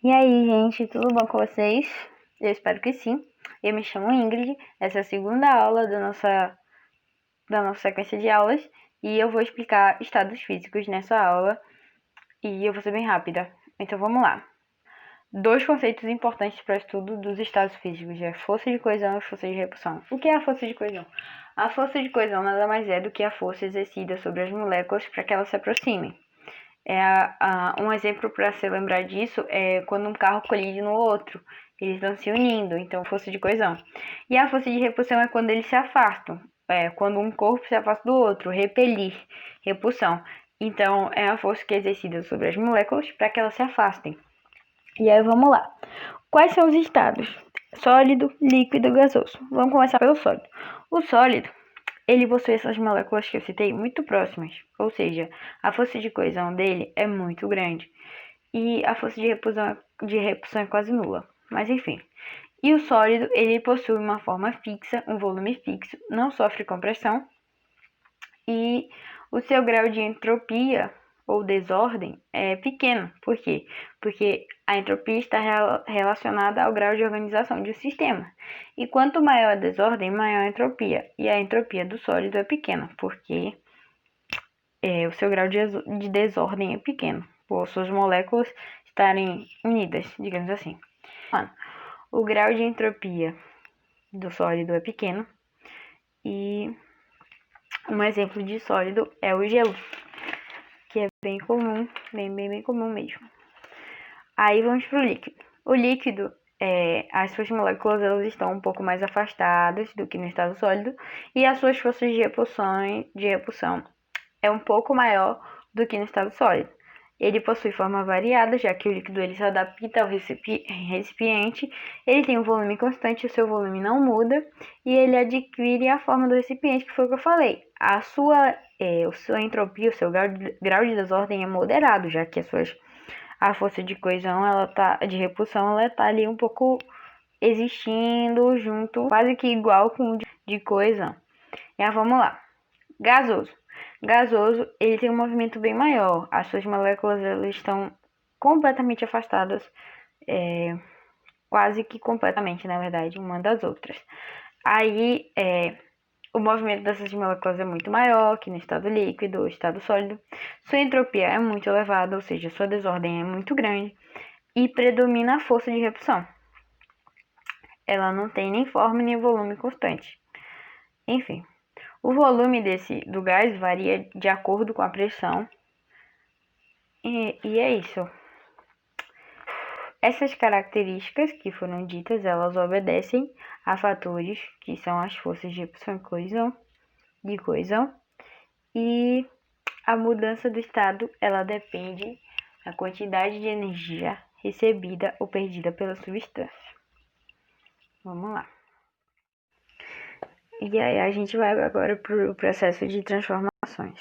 E aí, gente, tudo bom com vocês? Eu espero que sim. Eu me chamo Ingrid, essa é a segunda aula da nossa sequência de aulas e eu vou explicar estados físicos nessa aula e eu vou ser bem rápida. Então vamos lá. Dois conceitos importantes para o estudo dos estados físicos é força de coesão e força de repulsão. O que é a força de coesão? A força de coesão nada mais é do que a força exercida sobre as moléculas para que elas se aproximem. Um exemplo para se lembrar disso é quando um carro colide no outro. Eles estão se unindo, então força de coesão. E a força de repulsão é quando eles se afastam. Quando um corpo se afasta do outro, repelir, repulsão. Então é a força que é exercida sobre as moléculas para que elas se afastem. E aí vamos lá. Quais são os estados? Sólido, líquido, gasoso. Vamos começar pelo sólido. O sólido, ele possui essas moléculas que eu citei muito próximas, ou seja, a força de coesão dele é muito grande e a força de repulsão é quase nula, mas enfim. E o sólido, ele possui uma forma fixa, um volume fixo, não sofre compressão e o seu grau de entropia ou desordem é pequeno. Por quê? Porque a entropia está relacionada ao grau de organização de um sistema. E quanto maior a desordem, maior a entropia. E a entropia do sólido é pequena, porque o seu grau de desordem é pequeno, por suas moléculas estarem unidas, digamos assim. O grau de entropia do sólido é pequeno. E um exemplo de sólido é o gelo, que é bem comum, bem comum mesmo. Aí vamos para o líquido. O líquido, as suas moléculas elas estão um pouco mais afastadas do que no estado sólido e as suas forças de repulsão é um pouco maior do que no estado sólido. Ele possui forma variada, já que o líquido ele se adapta ao recipiente, ele tem um volume constante, o seu volume não muda, e ele adquire a forma do recipiente, que foi o que eu falei. A sua entropia, o seu grau de desordem é moderado, já que a força de coesão, de repulsão, ela tá ali um pouco existindo junto, quase que igual com de coesão. Vamos lá. Gasoso, ele tem um movimento bem maior. As suas moléculas elas estão completamente afastadas, quase que completamente, na verdade, uma das outras. Aí, o movimento dessas moléculas é muito maior que no estado líquido ou estado sólido. Sua entropia é muito elevada, ou seja, sua desordem é muito grande. E predomina a força de repulsão. Ela não tem nem forma nem volume constante. Enfim. O volume do gás varia de acordo com a pressão. E é isso. Essas características que foram ditas, elas obedecem a fatores que são as forças de repulsão e coesão. E a mudança do estado, ela depende da quantidade de energia recebida ou perdida pela substância. Vamos lá. E aí a gente vai agora para o processo de transformação.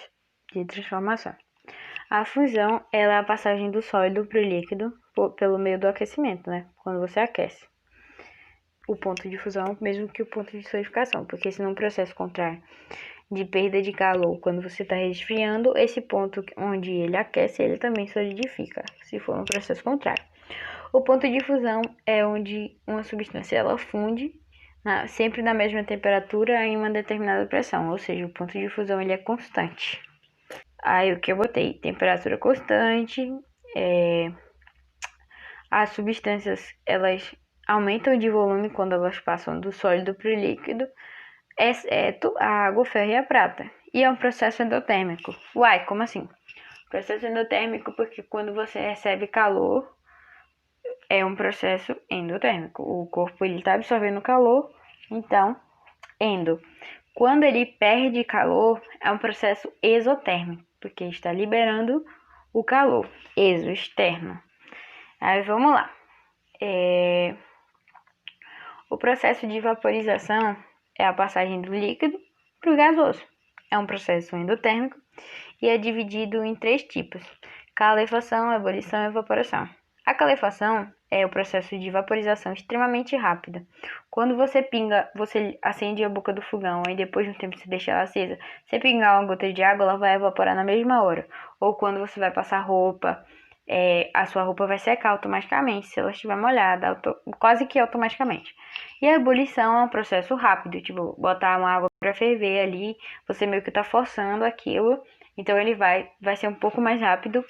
A fusão ela é a passagem do sólido para o líquido pelo meio do aquecimento, né? Quando você aquece. O ponto de fusão é o mesmo que o ponto de solidificação, porque se num processo contrário de perda de calor, quando você está resfriando, esse ponto onde ele aquece, ele também solidifica, se for no processo contrário. O ponto de fusão é onde uma substância ela funde sempre na mesma temperatura em uma determinada pressão, ou seja, o ponto de fusão ele é constante. Aí o que eu botei? Temperatura constante, as substâncias elas aumentam de volume quando elas passam do sólido para o líquido, exceto a água, o ferro e a prata. E é um processo endotérmico. Uai, como assim? Processo endotérmico porque quando você recebe calor, é um processo endotérmico. O corpo ele está absorvendo calor, então, endo. Quando ele perde calor, é um processo exotérmico, porque está liberando o calor, externo. Aí vamos lá. O processo de vaporização é a passagem do líquido para o gasoso. É um processo endotérmico e é dividido em 3 tipos: calefação, ebulição e evaporação. A calefação é o processo de vaporização extremamente rápida. Quando você acende a boca do fogão e depois de um tempo você deixa ela acesa, você pingar uma gota de água, ela vai evaporar na mesma hora. Ou quando você vai passar roupa, a sua roupa vai secar automaticamente se ela estiver molhada, quase que automaticamente. E a ebulição é um processo rápido, tipo, botar uma água para ferver ali, você meio que tá forçando aquilo, então ele vai ser um pouco mais rápido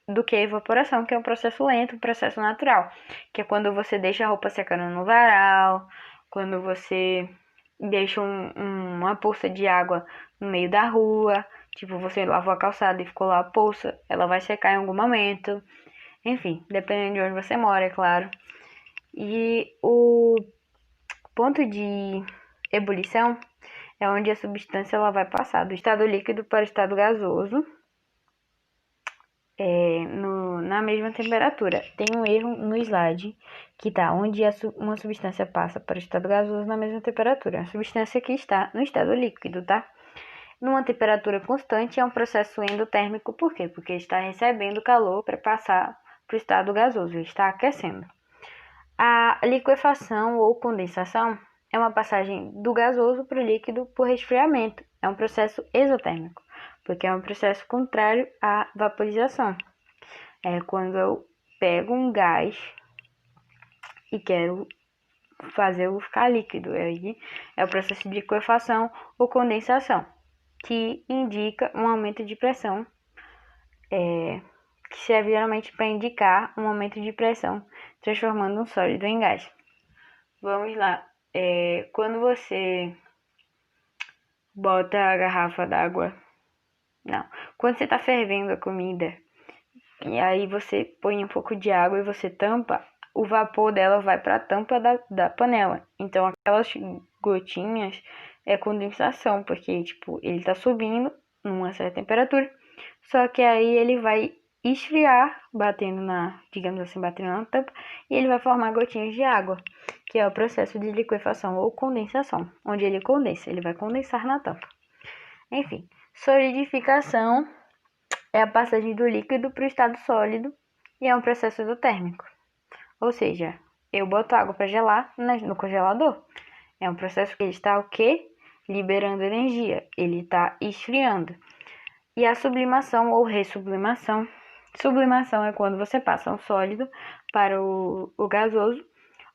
do que a evaporação, que é um processo lento, um processo natural, que é quando você deixa a roupa secando no varal, quando você deixa uma poça de água no meio da rua, tipo, você lavou a calçada e ficou lá a poça, ela vai secar em algum momento. Enfim, dependendo de onde você mora, é claro. E o ponto de ebulição é onde a substância ela vai passar do estado líquido para o estado gasoso na mesma temperatura. Tem um erro no slide que tá onde uma substância passa para o estado gasoso na mesma temperatura. A substância que está no estado líquido, tá? Numa temperatura constante é um processo endotérmico, por quê? Porque está recebendo calor para passar para o estado gasoso, está aquecendo. A liquefação ou condensação é uma passagem do gasoso para o líquido por resfriamento. É um processo exotérmico, porque é um processo contrário à vaporização. É quando eu pego um gás e quero fazê-lo ficar líquido. Aí é o processo de liquefação ou condensação, que indica um aumento de pressão, que serve geralmente para indicar um aumento de pressão, transformando um sólido em gás. Vamos lá. Quando você bota a garrafa d'água, não, quando você está fervendo a comida, e aí você põe um pouco de água e você tampa, o vapor dela vai para a tampa da panela. Então aquelas gotinhas é condensação, porque tipo, ele está subindo numa certa temperatura, só que aí ele vai esfriar, batendo digamos assim, batendo na tampa, e ele vai formar gotinhas de água, que é o processo de liquefação ou condensação, onde ele condensa, ele vai condensar na tampa. Enfim, solidificação é a passagem do líquido para o estado sólido e é um processo endotérmico. Ou seja, eu boto água para gelar no congelador. É um processo que ele está o quê? Liberando energia, ele está esfriando. E a sublimação ou ressublimação. Sublimação é quando você passa um sólido para o gasoso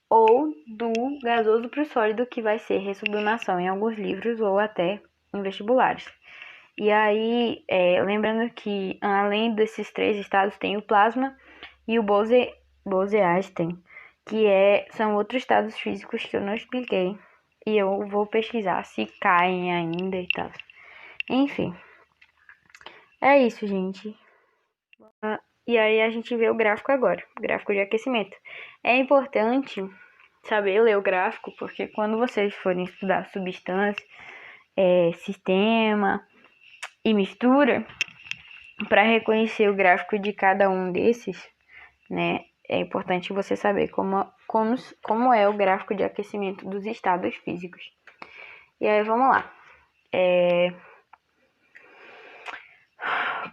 ou do gasoso para o sólido, que vai ser ressublimação em alguns livros ou até em vestibulares. E aí, lembrando que além desses três estados tem o plasma e o Bose-Einstein, que são outros estados físicos que eu não expliquei. E eu vou pesquisar se caem ainda e tal. Enfim, é isso, gente. E aí a gente vê o gráfico agora, o gráfico de aquecimento. É importante saber ler o gráfico, porque quando vocês forem estudar substância, sistema e mistura, para reconhecer o gráfico de cada um desses, né, é importante você saber como é o gráfico de aquecimento dos estados físicos. E aí vamos lá.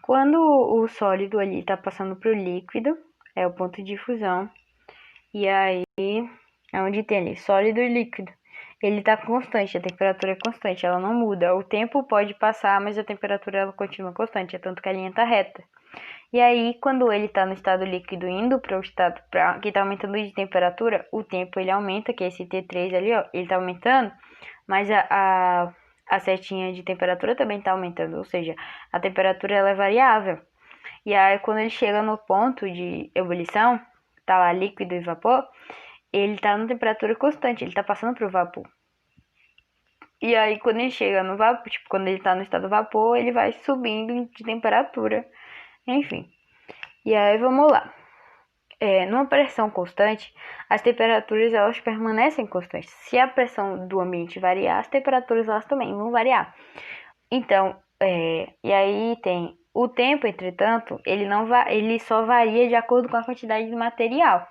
Quando o sólido ali está passando para o líquido, é o ponto de fusão. E aí é onde tem ali sólido e líquido. Ele está constante, a temperatura é constante, ela não muda. O tempo pode passar, mas a temperatura ela continua constante, é tanto que a linha está reta. E aí, quando ele está no estado líquido indo para o estado que está aumentando de temperatura, o tempo ele aumenta, que é esse T3 ali, ó, ele está aumentando, mas a setinha de temperatura também está aumentando, ou seja, a temperatura ela é variável. E aí, quando ele chega no ponto de ebulição, tá lá líquido e vapor, ele tá na temperatura constante, ele tá passando pro vapor. E aí, quando ele chega no vapor, tipo, quando ele tá no estado vapor, ele vai subindo de temperatura, enfim. E aí, vamos lá. Numa pressão constante, as temperaturas elas permanecem constantes. Se a pressão do ambiente variar, as temperaturas elas também vão variar. Então, e aí tem o tempo, entretanto, ele só varia de acordo com a quantidade de material.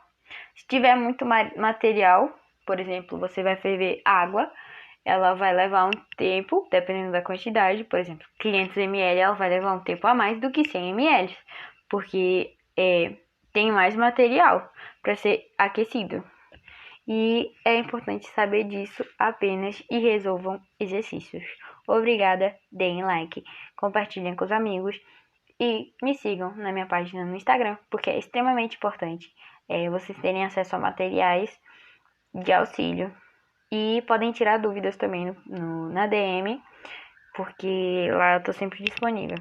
Se tiver muito material, por exemplo, você vai ferver água, ela vai levar um tempo, dependendo da quantidade, por exemplo, 500 ml, ela vai levar um tempo a mais do que 100 ml, porque tem mais material para ser aquecido. E é importante saber disso apenas e resolvam exercícios. Obrigada, deem like, compartilhem com os amigos E me sigam na minha página no Instagram, porque é extremamente importante vocês terem acesso a materiais de auxílio. E podem tirar dúvidas também na DM, porque lá eu tô sempre disponível.